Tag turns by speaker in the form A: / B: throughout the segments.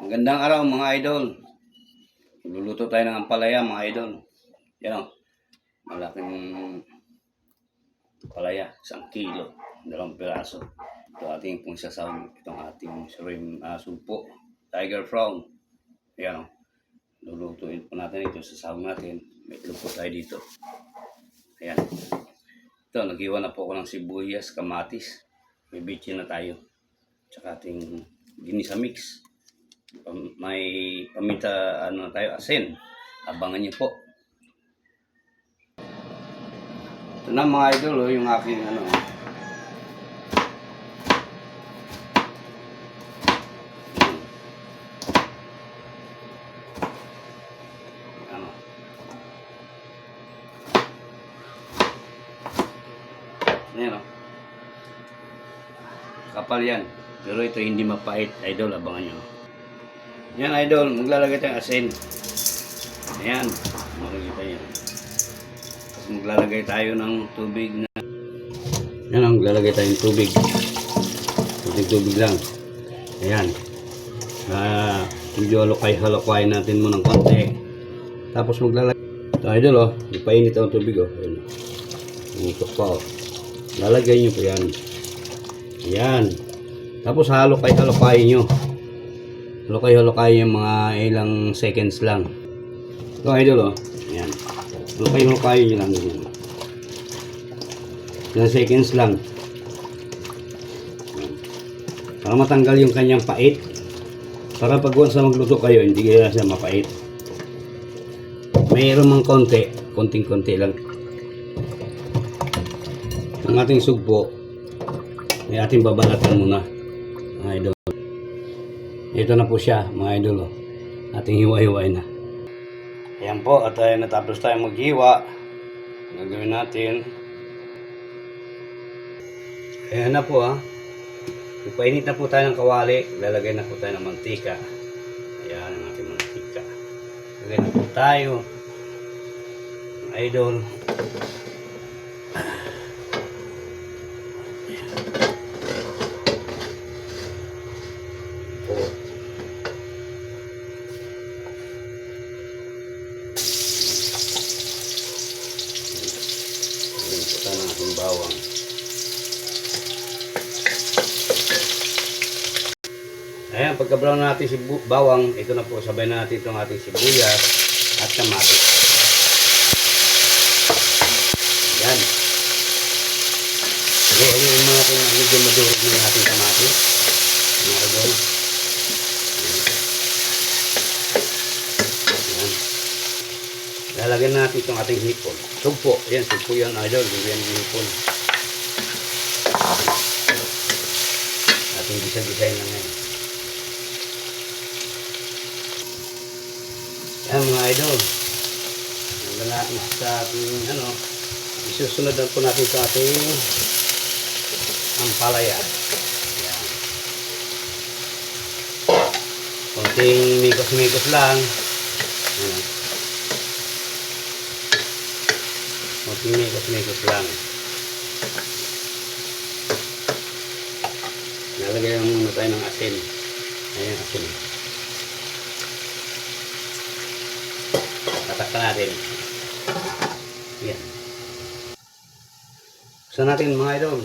A: Magandang araw mga idol. Luluto tayo ng ampalaya mga idol. Yan o. Malaking ampalaya. 1 kilo. 2 piraso. Ito ating pong sasawag. Itong ating shrimp sumpo. Tiger prawn. Yan o. Lulutuin po natin ito. Sasawag natin. May itlog po tayo dito. Ayan. Ito, naghiwa na po ako ng sibuyas, kamatis. May bitchin na tayo. Tsaka ating ginisa mix. May paminta tayo, asin. Abangan niyo po. Ito na mga idol, yung aking Ayan o. Kapal yan. Pero ito hindi mapait, idol. Abangan nyo. Yan, idol. Maglalagay tayong asin. Ayan. Makikita nyo. Tapos maglalagay tayo ng tubig na... Yan ang maglalagay tayong tubig. Tubig lang. Ayan. Medyo halukay natin mo ng konti. Tapos maglalagay. Ito, idol, oh. Ipainit ang tubig, oh. Ayan. Umutok pa, oh. Lalagay nyo po yan. Ayan. Tapos halukay nyo. Halukay yung mga ilang seconds lang. Ito idol, oh. Ayan. Halukay nyo lang. Ilang seconds lang. Ayan. Para matanggal yung kanyang pait. Para pag once na magluto kayo, hindi kaya siya mapait. Mayroon mang konting-konti lang. Ang ating sugpo ay ating babalatan muna mga idol. Ito na po siya mga idol, oh. Ating hiwa-hiwain na. Ayan po, at natapos tayong maghiwa. Gagawin natin, ayan na po, ha. Ipainit na po tayo ng kawali. Lalagay na po tayo ng mantika. Ayan ang ating mantika. Lagay na po tayo mga idol. Bawang. Ayan, pagka-brown natin si bawang, ito na po, sabay na natin itong ating sibuyas at kamatis. Ayan. Haluin mo natin na medyo madurog na natin kamatis. Ayan. Lalagyan natin itong ating hipon. Sugpo. Ayan, sugpo yan, idol. Bigyan ng hipon. Ating gisa-gisayin lang yan. Ayan mga idol. Hanggang natin sa ating, isusunod na po natin sa ating ampalaya. Ayan. Konting mikos-mikos lang. Ayan. Mikos lang. Nalagay lang muna tayo ng asin. Ayan, asin. Tatakpan natin. Ayan. Buksan natin mga idol.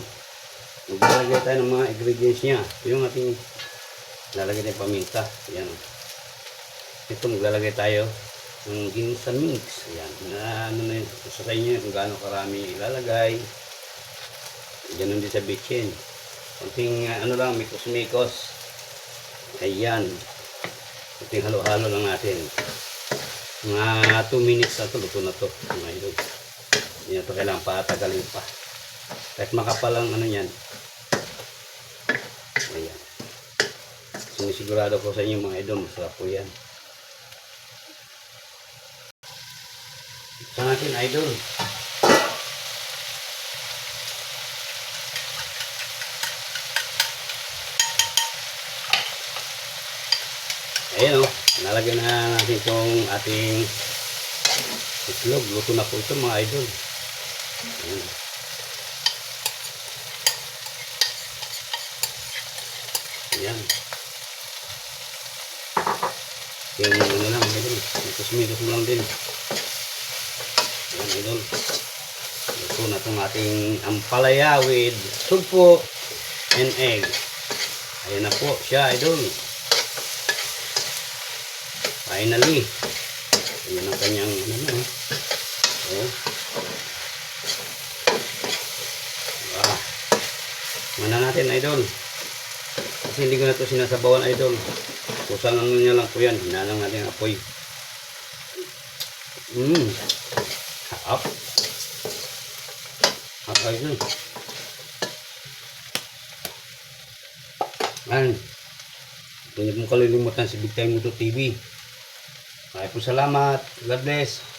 A: Maglalagay tayo ng mga ingredients niya. Ito yung ating lalagay tayo paminta. Ayan. Ito maglalagay tayo ng ginisa mix. Ayan. Na yun. Sa inyo kung gaano karami ilalagay. Ganun din sa bitchin. Kunting lang, mikos-mikos. Ayan. Kunting halo-halo lang natin. Mga 2 minutes na ito. Luto na ito. Mga idol. Hindi na ito kailangan patagalin pa. Kahit makapal ang yan. Ayan. Sinisigurado ko sa inyo mga idol. Masarap po yan. Sa akin idol. Ayan o. Nalagyan na natin itong ating itlog. Luto na po ito mga idol. Ayan. Ayan. Yung ano lang, idol. Mitos-mitos mo lang din. Ayan, idol. Ito na itong ating ampalaya with sugpo and egg. Ayan na po siya, idol. Finally. Ayan ang kanyang ano. Oh. Mana natin, idol. Kasi hindi ko na ito sinasabawan, idol. Kusang ano niya lang po yan. Hinalang natin ang apoy. Harap. Harap, idol. Ayan. Huwag niyo pong kalilimutan si Big Time Moto TV. Maraming po salamat. God bless.